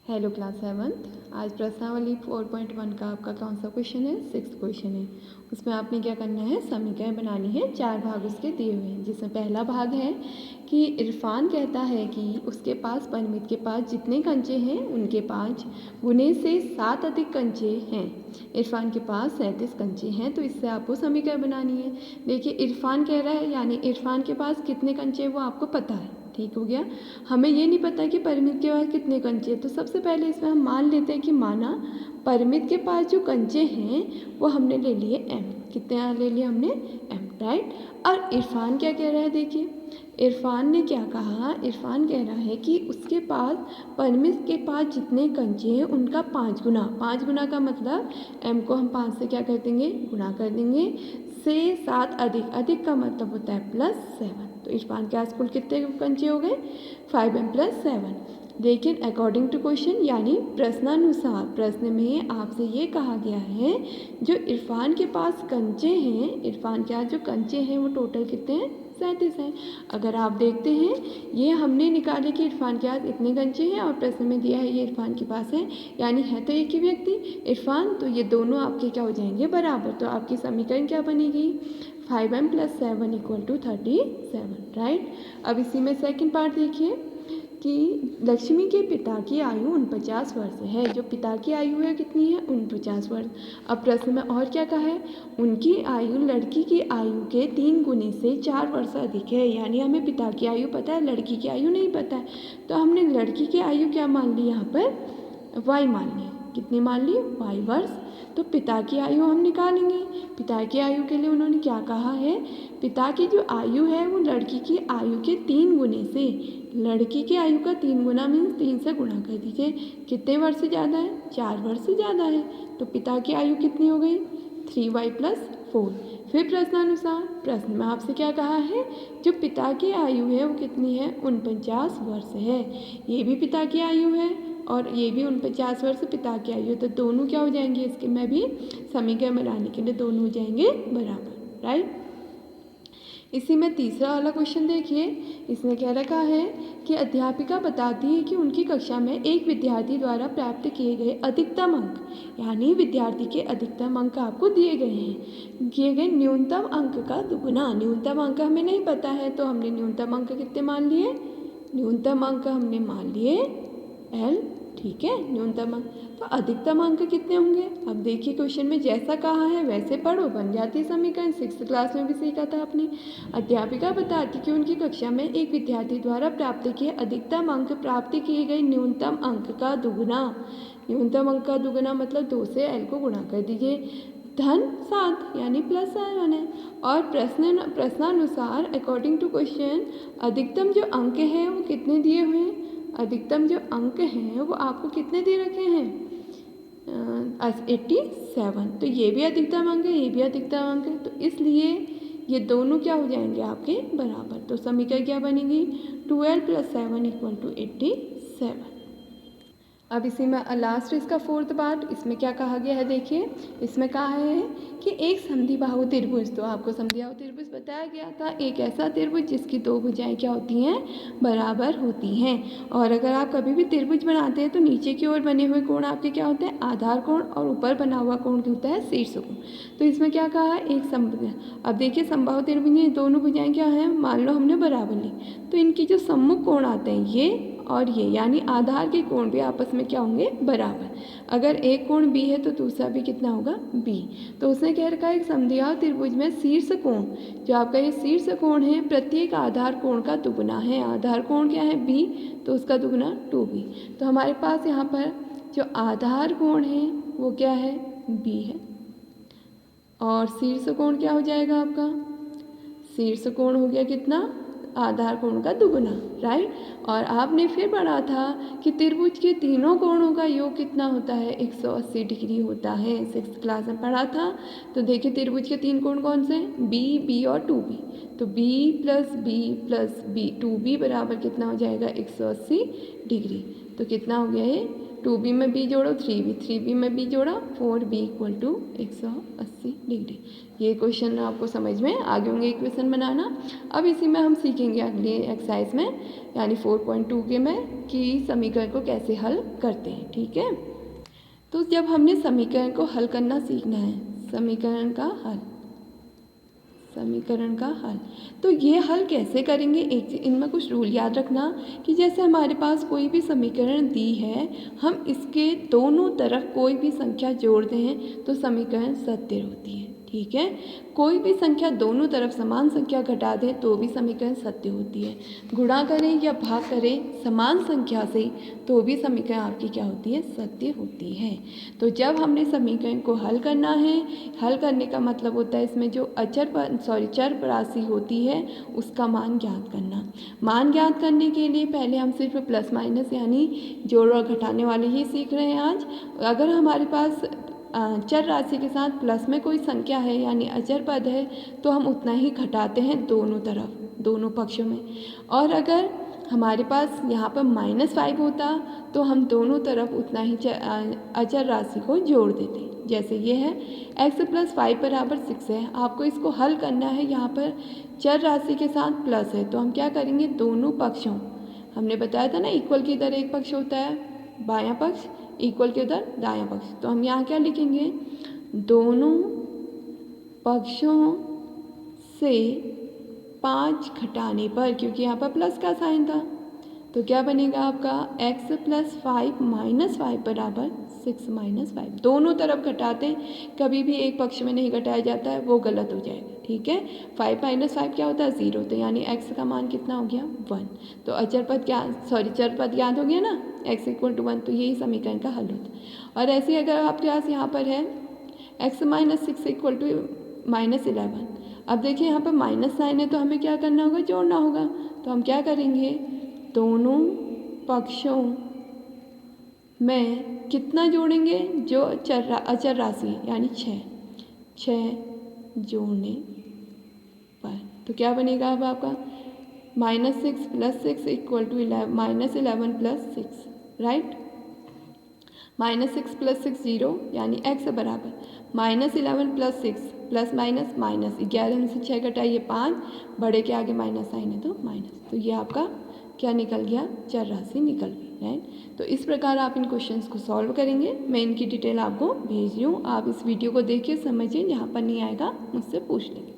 Hello class 7th। आज प्रश्नावली 4.1 का आपका कौन सा क्वेश्चन है? 6th क्वेश्चन है। उसमें आपने क्या करना है, समीकरण बनानी है। 4 भाग उसके दिए हुए हैं, जिसमें पहला भाग है कि इरफान कहता है कि उसके पास परमित के पास जितने कंचे हैं उनके 5 गुने से 7 अधिक कंचे हैं। इरफान के पास 37 कंचे हैं, तो इससे आपको समीकरण बनानी है। देखिए इरफान कह रहा है, यानी इरफान के पास कितने कंचे हैं वो आपको पता है, ठीक हो गया। हमें ये नहीं पता कि परमित के पास कितने कंचे हैं, तो सबसे पहले इसमें हम मान लेते हैं कि माना परमित के पास जो कंचे हैं वो हमने ले लिए m। कितने ले लिए हमने? m, right. और इरफान क्या कह रहा है? देखिए इरफान ने क्या कहा, इरफान कह रहा है कि उसके पास परमित के पास जितने कंचे हैं उनका 5 गुना। 5 गुना का मतलब m को हम 5 से क्या कर देंगे? गुणा कर देंगे, से 7 अधिक, अधिक का मतलब होता है +7। तो इरफान के पास कुल कितने कंचे हो गए? 5m + 7। लेकिन अकॉर्डिंग टू क्वेश्चन, यानी प्रश्नानुसार, प्रश्न में आपसे ये कहा गया है जो इरफान के पास कंचे हैं, इरफान के पास जो कंचे हैं वो टोटल कितने हैं? 37 हैं। अगर आप देखते हैं ये हमने निकाले कि इरफान के पास इतने कंचे हैं और प्रश्न में दिया है ये इरफान के पास है, यानी है तो एक ही व्यक्ति इरफान, तो ये दोनों आपके क्या हो जाएंगे? बराबर। तो आपकी समीकरण क्या बनेगी? 5m + 7 = 37, right. अब इसी में सेकंड पार्ट देखिए कि लक्ष्मी के पिता की आयु 49 वर्ष है। जो पिता की आयु है कितनी है? 49 वर्ष। अब प्रश्न में और क्या कहा है? उनकी आयु लड़की की आयु के 3 गुने से 4 वर्ष अधिक है। यानी हमें पिता की आयु पता है, लड़की की आयु नहीं पता है, तो हमने लड़की की आयु क्या मान ली यहाँ पर? y मान ली। कितनी मान ली? y वर्ष। तो पिता की आयु हम निकालेंगे। पिता की आयु के लिए उन्होंने क्या कहा है? पिता की जो आयु है वो लड़की की आयु के 3 गुने से, लड़की की आयु का 3 गुना मीन्स 3 से गुणा कर दीजिए। कितने वर्ष से ज़्यादा है? 4 वर्ष से ज़्यादा है। तो पिता की आयु कितनी हो गई? 3y + 4। फिर प्रश्नानुसार, प्रश्न में आपसे क्या कहा है? जो पिता की आयु है वो कितनी है? 49 वर्ष है। ये भी पिता की आयु है और ये भी 49 वर्ष पिता की आयु है, तो दोनों क्या हो जाएंगे? इसके में भी समीकरण बनाने के लिए दोनों हो जाएंगे बराबर, राइट। इसी में तीसरा वाला क्वेश्चन देखिए, इसमें क्या रखा है कि अध्यापिका बताती है कि उनकी कक्षा में एक विद्यार्थी द्वारा प्राप्त किए गए अधिकतम अंक, यानी विद्यार्थी के अधिकतम अंक आपको दिए गए हैं, किए गए न्यूनतम अंक का दुगुना। न्यूनतम अंक हमें नहीं पता है, तो हमने न्यूनतम अंक कितने मान लिए? न्यूनतम अंक हमने मान लिए l, ठीक है, न्यूनतम अंक। तो अधिकतम अंक कितने होंगे? अब देखिए क्वेश्चन में जैसा कहा है वैसे पढ़ो, बन जाती है समीकरण। 6th क्लास में भी सीखा था आपने। अध्यापिका बताती कि उनकी कक्षा में एक विद्यार्थी द्वारा प्राप्त किए अधिकतम अंक प्राप्त किए गए न्यूनतम अंक का दुगुना। न्यूनतम अंक का दुगुना मतलब 2 से l को गुणा कर दीजिए, धन 7 यानी +7 है। और प्रश्नानुसार अकॉर्डिंग टू क्वेश्चन अधिकतम जो अंक है वो कितने दिए हुए हैं? अधिकतम जो अंक हैं वो आपको कितने दे रखे हैं? 87। तो ये भी अधिकतम अंक है, ये भी अधिकतम अंक है, तो इसलिए ये दोनों क्या हो जाएंगे? आपके बराबर। तो समीकरण क्या बनेगी? 12 + 7 = 87। अब इसी में लास्ट इसका 4th पार्ट, इसमें क्या कहा गया है? देखिए इसमें कहा है कि एक समद्विबाहु त्रिभुज, तो आपको समद्विबाहु त्रिभुज बताया गया था, एक ऐसा त्रिभुज जिसकी दो भुजाएं क्या होती हैं? बराबर होती हैं। और अगर आप कभी भी त्रिभुज बनाते हैं तो नीचे की ओर बने हुए कोण आपके क्या होते हैं? आधार कोण, और ऊपर बना हुआ कोण होता है शीर्ष कोण। तो इसमें क्या कहा है? एक अब देखिए समबाहु त्रिभुज में दोनों भुजाएं क्या हैं? मान लो हमने बराबर ली, तो इनकी जो सम्मुख कोण आते हैं ये और ये, यानी आधार के कोण भी आपस में क्या होंगे? बराबर। अगर एक कोण b है तो दूसरा भी कितना होगा? b। तो उसने कह रखा है एक समद्विबाहु त्रिभुज में शीर्ष कोण, जो आपका ये शीर्ष कोण है प्रत्येक आधार कोण का दुगुना है। आधार कोण क्या है? b, तो उसका दुगुना 2b। तो हमारे पास यहाँ पर जो आधार कोण है वो क्या है? b है। और शीर्ष कोण क्या हो जाएगा आपका? शीर्ष कोण हो गया कितना? आधार कोण का दुगुना, राइट। और आपने फिर पढ़ा था कि त्रिभुज के तीनों कोणों का योग कितना होता है? 180 डिग्री होता है, 6th क्लास में पढ़ा था। तो देखिए त्रिभुज के 3 कोण कौन से हैं? b, b और 2b। तो b + b + b 2b बराबर कितना हो जाएगा? 180 डिग्री। तो कितना हो गया ये? 2b में b जोड़ो 3b, 3b में b जोड़ा 4b = 180 डिग्री। ये क्वेश्चन आपको समझ में आ गए होंगे इक्वेशन बनाना। अब इसी में हम सीखेंगे अगली एक्सरसाइज में यानी 4.2 के में कि समीकरण को कैसे हल करते हैं। ठीक है, तो जब हमने समीकरण को हल करना सीखना है, समीकरण का हल, तो ये हल कैसे करेंगे, एक इनमें कुछ रूल याद रखना कि जैसे हमारे पास कोई भी समीकरण दी है, हम इसके दोनों तरफ कोई भी संख्या जोड़ते हैं तो समीकरण सत्य होती है। ठीक है, कोई भी संख्या दोनों तरफ समान संख्या घटा दें तो भी समीकरण सत्य होती है। गुणा करें या भाग करें समान संख्या से तो भी समीकरण आपकी क्या होती है, सत्य होती है। तो जब हमने समीकरण को हल करना है, हल करने का मतलब होता है इसमें जो चर राशि होती है उसका मान ज्ञात करना। मान ज्ञात करने के लिए पहले हम सिर्फ प्लस माइनस यानी जोड़ और घटाने वाले ही सीख रहे हैं आज। अगर हमारे पास चर राशि के साथ प्लस में कोई संख्या है यानी अचर पद है तो हम उतना ही घटाते हैं दोनों तरफ, दोनों पक्षों में। और अगर हमारे पास यहाँ पर -5 होता तो हम दोनों तरफ उतना ही अचर राशि को जोड़ देते। जैसे ये है x + 5 = 6 है, आपको इसको हल करना है, यहाँ पर चर राशि के साथ प्लस है तो हम क्या करेंगे, दोनों पक्षों, हमने बताया था ना इक्वल की इधर एक पक्ष होता है बायां पक्ष, इक्वल के उधर दायां पक्ष, तो हम यहाँ क्या लिखेंगे, दोनों पक्षों से 5 घटाने पर, क्योंकि यहाँ पर प्लस का साइन था, तो क्या बनेगा आपका x + 5 - 5 = 6 - 5। दोनों तरफ घटाते हैं, कभी भी एक पक्ष में नहीं घटाया जाता है, वो गलत हो जाएगा। ठीक है, 5 - 5 क्या होता है, 0, तो यानी x का मान कितना हो गया, 1। तो चर पद याद हो गया ना, x = 1, तो यही समीकरण का हल होता है। और ऐसे ही अगर आपके पास यहाँ पर है x - 6 = -11, अब देखिए यहाँ पर माइनस साइन है तो हमें क्या करना होगा, जोड़ना होगा। तो हम क्या करेंगे, दोनों पक्षों में कितना जोड़ेंगे, जो अचर राशि यानी 6 जोड़ने पर, तो क्या बनेगा अब आपका -6 + 6 = -11 + 6, राइट। -6 + 6 0 यानी x बराबर -11 + 6 प्लस माइनस माइनस, 11 में से 6 घटाइए 5, बड़े के आगे माइनस साइन है तो माइनस, तो ये आपका क्या निकल गया, चर राशि निकल गई, राइट। तो इस प्रकार आप इन क्वेश्चंस को सॉल्व करेंगे। मैं इनकी डिटेल आपको भेज रही हूँ, आप इस वीडियो को देखिए, समझिए, जहाँ पर नहीं आएगा मुझसे पूछ लेंगे।